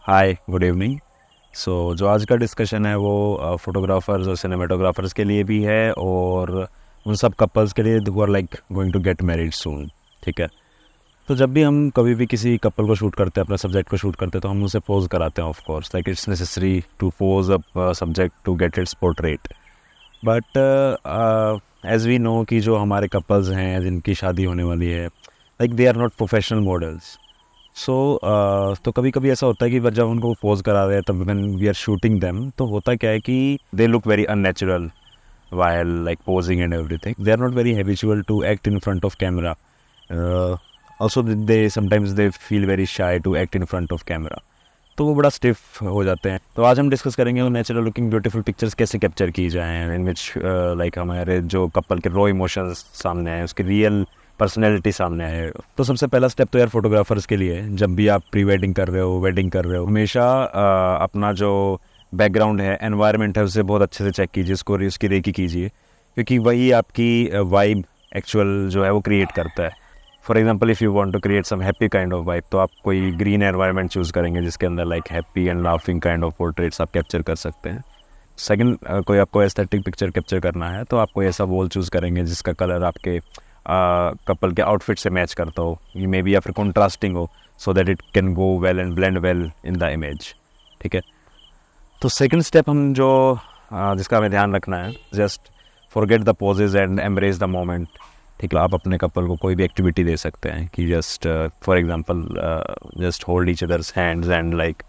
हाय, good evening. जो आज का डिस्कशन है वो फोटोग्राफर्स और सिनेमेटोग्राफर्स के लिए भी है और उन सब कपल्स के लिए who are like going to get married soon. ठीक है। तो जब भी हम कभी भी किसी कपल को शूट करते हैं, अपने सब्जेक्ट को शूट करते हैं, तो हम उसे पोज कराते हैं। Of course like it's necessary to pose a subject to get its portrait. But as we know कि जो हमारे कपल्स हैं जिनकी शादी होने वाली है, like they are not professional models. तो कभी कभी ऐसा होता है कि जब उनको पोज करा रहे हैं तब when we are shooting them, तो होता क्या है कि they look very unnatural while like posing and everything. They are not very habitual to act in front of camera. Also they sometimes they feel very shy to act in front of camera. तो वो बड़ा stiff हो जाते हैं। तो आज हम discuss करेंगे वो नेचुरल लुकिंग ब्यूटीफुल पिक्चर्स कैसे कैप्चर की जाएँ, इन विच लाइक हमारे जो कपल के रॉ इमोशंस सामने आए, उसकी रियल पर्सनैलिटी सामने आए। तो सबसे पहला स्टेप तो यार फोटोग्राफर्स के लिए, जब भी आप प्री वेडिंग कर रहे हो, वेडिंग कर रहे हो, हमेशा अपना जो बैकग्राउंड है, एनवायरनमेंट है, उसे बहुत अच्छे से चेक कीजिए, उसकी रेकी कीजिए, क्योंकि वही आपकी वाइब एक्चुअल जो है वो क्रिएट करता है। For example if you want to create some happy kind of vibe, तो आप कोई ग्रीन एनवायरनमेंट चूज़ करेंगे जिसके अंदर like happy and laughing kind of portraits आप कैप्चर कर सकते हैं। सेकंड, कोई आपको एस्थेटिक पिक्चर कैप्चर करना है तो आप कोई ऐसा वॉल चूज़ करेंगे जिसका कलर आपके कपल के आउटफिट से मैच करता हो, ये मे बी या फिर कंट्रास्टिंग हो, so that it can go well and blend well in the image. ठीक है। तो सेकंड स्टेप हम जो जिसका हमें ध्यान रखना है, just forget the poses and embrace the moment. ठीक है। आप अपने कपल को कोई भी एक्टिविटी दे सकते हैं कि just for example just hold each other's hands and like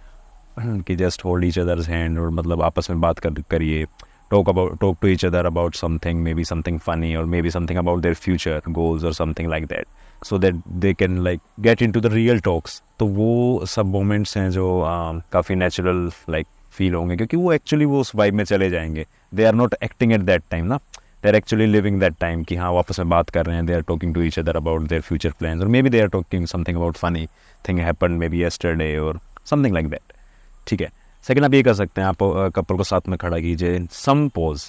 कि just hold each other's hand, और मतलब आपस में बात करिए, talk to each other about something, maybe something funny और maybe something about their future goals और something like that, so that they can like get into the real talks. तो वो सब मोमेंट्स हैं जो काफ़ी natural like feel होंगे, क्योंकि वो एक्चुअली वो उस वाइब में चले जाएंगे। They are not acting at that time ना, they are actually living that time कि हाँ वो आपस में बात कर रहे हैं, they are talking to each other about their future plans, और maybe they are talking something about funny thing happened maybe yesterday और समथिंग लाइक दैट। ठीक है। सेकंड, आप ये कर सकते हैं, आप कपल को साथ में खड़ा कीजिए, सम पोज,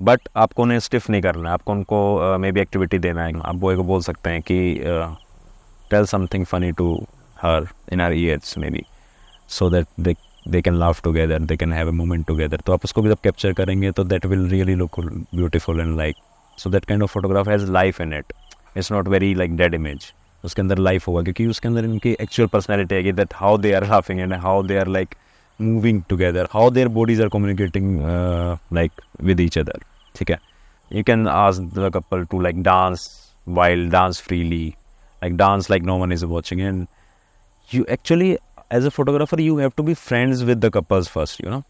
बट आपको उन्हें स्टिफ नहीं करना है, आपको उनको मे बी एक्टिविटी देना है। आप बॉय को बोल सकते हैं कि tell something funny to her in our ears maybe, so that they can laugh together, they can have a moment together। तो आप उसको भी जब कैप्चर करेंगे तो that will really look beautiful and like so that kind of photograph has life in it, it's not very like dead image। उसके अंदर life होगा क्योंकि उसके अंदर इनकी एक्चुअल पर्सनैलिटी है कि that how they are laughing and how they are like moving together, how their bodies are communicating like with each other। ठीक है। you can ask the couple to like dance freely, like dance like no one is watching, and you actually as a photographer you have to be friends with the couples first, you know,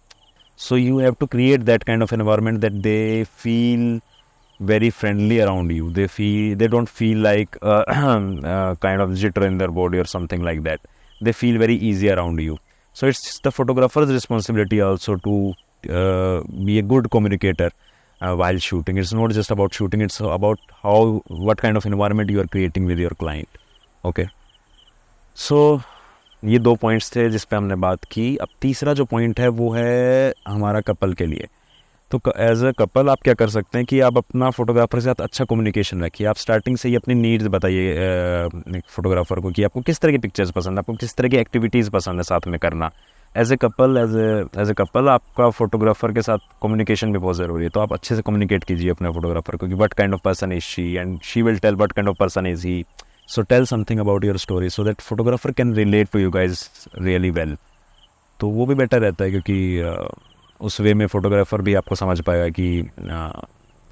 so you have to create that kind of environment that they feel very friendly around you, they don't feel like kind of jitter in their body or something like that, they feel very easy around you। So it's the photographer's responsibility also to be a good communicator while shooting। It's not just about shooting, it's about what kind of environment you are creating with your client। Okay, so ये दो points थे जिस पे हमने बात की। अब तीसरा जो पॉइंट है वो है हमारा कपल के लिए। तो एज अ कपल आप क्या कर सकते हैं कि आप अपना फोटोग्राफर के साथ अच्छा कम्युनिकेशन रखिए। आप स्टार्टिंग से ही अपनी नीड्स बताइए फोटोग्राफर को कि आपको किस तरह की पिक्चर्स पसंद है, आपको किस तरह की एक्टिविटीज़ पसंद है साथ में करना। एज ए कपल आपका फोटोग्राफर के साथ कम्युनिकेशन भी बहुत ज़रूरी है। तो आप अच्छे से कम्युनिकेट कीजिए अपने फोटोग्राफर को कि what kind of person is she and she will tell what kind of person is he. So tell something about your story so that photographer can relate to you guys really well। तो वो भी better रहता है क्योंकि उस वे में photographer भी आपको समझ पाएगा कि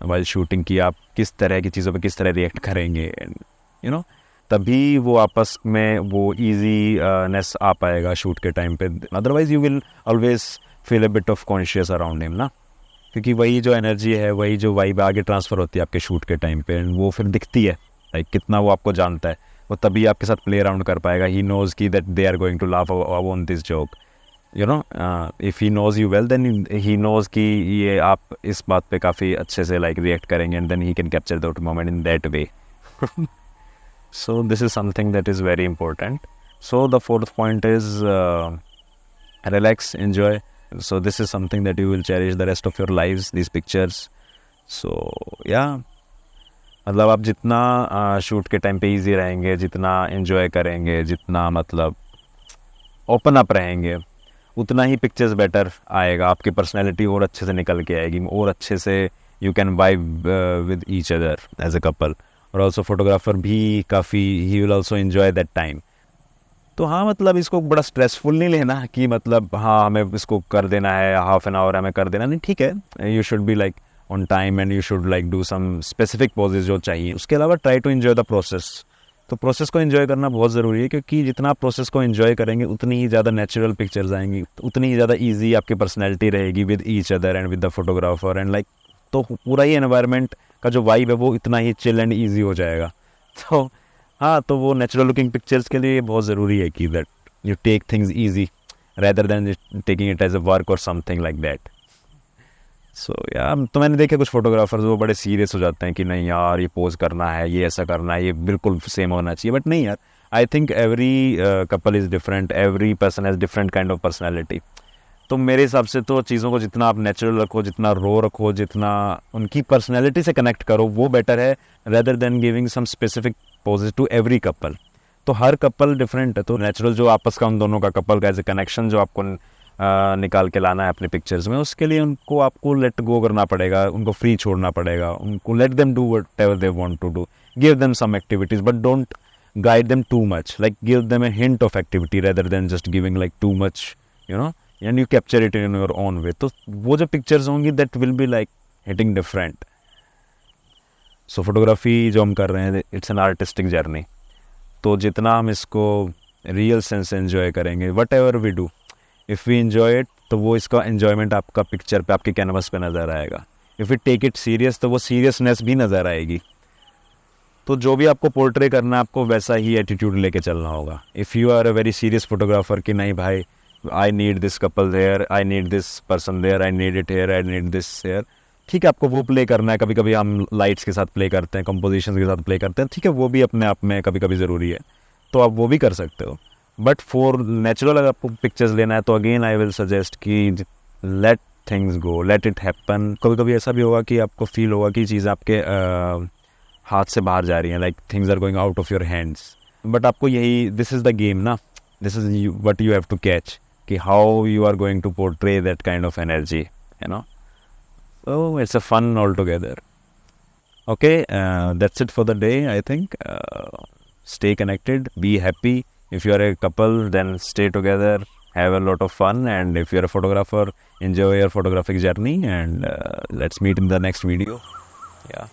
वाइल शूटिंग की आप किस तरह की चीज़ों पे किस तरह रिएक्ट करेंगे, एंड यू नो तभी वो आपस में वो ईजीनेस आ पाएगा शूट के टाइम पे। Otherwise you will always feel a bit of conscious around him ना, क्योंकि वही जो एनर्जी है, वही जो वाइब आगे ट्रांसफ़र होती है आपके शूट के टाइम पे, एंड वो फिर दिखती है लाइक कितना वो आपको जानता है, वो तभी आपके साथ प्ले अराउंड कर पाएगा। ही नोज़ की that they are going to laugh on this joke, you know, if he knows you well then he knows कि ये आप इस बात पे काफ़ी अच्छे से लाइक रिएक्ट करेंगे, and then he can capture that moment in that way. So this is something that is very important. So the fourth point is relax, enjoy. So this is something that you will cherish the rest of your lives, these pictures. So या मतलब आप जितना shoot के time पे easy रहेंगे, जितना enjoy करेंगे, जितना मतलब ओपन अप रहेंगे, उतना ही पिक्चर्स बेटर आएगा, आपकी पर्सनैलिटी और अच्छे से निकल के आएगी, और अच्छे से you can vibe with each other as a couple. और ऑल्सो फोटोग्राफर भी काफ़ी, he will also enjoy that time. तो हाँ, मतलब इसको बड़ा स्ट्रेसफुल नहीं लेना कि मतलब हाँ हमें इसको कर देना है, हाफ एन आवर हमें कर देना, नहीं, ठीक है, you should be like on time and you should like do some specific poses जो चाहिए। उसके अलावा try to enjoy the process. तो प्रोसेस को एंजॉय करना बहुत ज़रूरी है, क्योंकि जितना आप प्रोसेस को एंजॉय करेंगे उतनी ही ज़्यादा नेचुरल पिक्चर्स आएंगी, उतनी ही ज़्यादा ईजी आपकी पर्सनैलिटी रहेगी with each other and with the photographer and like, तो पूरा ही एनवायरनमेंट का जो वाइब है वो इतना ही चिल एंड ईजी हो जाएगा। तो हाँ, तो वो नेचुरल लुकिंग पिक्चर्स के लिए बहुत ज़रूरी है कि that you take things easy rather than taking it as a work और समथिंग लाइक दैट। सो यार, तो मैंने देखे कुछ फोटोग्राफर्स वो बड़े सीरियस हो जाते हैं कि नहीं यार ये पोज करना है, ये ऐसा करना है, ये बिल्कुल सेम होना चाहिए, बट नहीं यार, I think every couple is different, every person has different kind of personality. तो मेरे हिसाब से तो चीज़ों को जितना आप नेचुरल रखो, जितना रो रखो, जितना उनकी पर्सनैलिटी से कनेक्ट करो, वो बेटर है rather than giving some specific poses to every couple. तो हर कपल डिफरेंट है, तो नेचुरल जो आपस का उन दोनों का कपल का एज ए कनेक्शन जो आपको निकाल के लाना है अपने पिक्चर्स में, उसके लिए उनको आपको लेट गो करना पड़ेगा, उनको फ्री छोड़ना पड़ेगा, उनको let them do whatever they want to do, give them some activities but don't guide them too much, like give them a hint of activity rather than just giving like too much, you know, and you capture it in your own way। तो वो जो pictures होंगी that will be like hitting different। So photography जो हम कर रहे हैं, it's an artistic journey. तो जितना हम इसको रियल सेंस से एंजॉय करेंगे, whatever we do, if we enjoy it, तो वो इसका एन्जॉयमेंट आपका पिक्चर पे, आपके कैनवस पे नज़र आएगा। If you take it serious, तो वो सीरियसनेस भी नज़र आएगी। तो जो भी आपको पोर्ट्रे करना है, आपको वैसा ही एटीट्यूड लेके चलना होगा। If you are a very serious photographer कि नहीं भाई, I need this couple there, I need this person there, I need it here, I need this here, ठीक है, आपको वो प्ले करना है। कभी कभी हम लाइट्स के साथ प्ले करते हैं, कंपोजिशन के साथ प्ले करते हैं, ठीक है, वो भी अपने आप में कभी कभी ज़रूरी है, तो आप वो भी कर सकते हो। बट फॉर नेचुरल अगर आपको पिक्चर्स लेना है, तो अगेन आई विल सजेस्ट कि let things go, let it happen. कभी कभी ऐसा भी होगा कि आपको फील होगा कि चीज़ आपके हाथ से बाहर जा रही हैं, like things are going out of your hands, but आपको यही, दिस इज़ द गेम ना, this is what you have to catch, कि how you are going to portray that kind of energy, you know. So it's a fun all together. Okay, that's it for the day, I think. Stay connected, be happy. If you are a couple, then stay together, have a lot of fun, and if you're a photographer, enjoy your photographic journey, and let's meet in the next video. Yeah.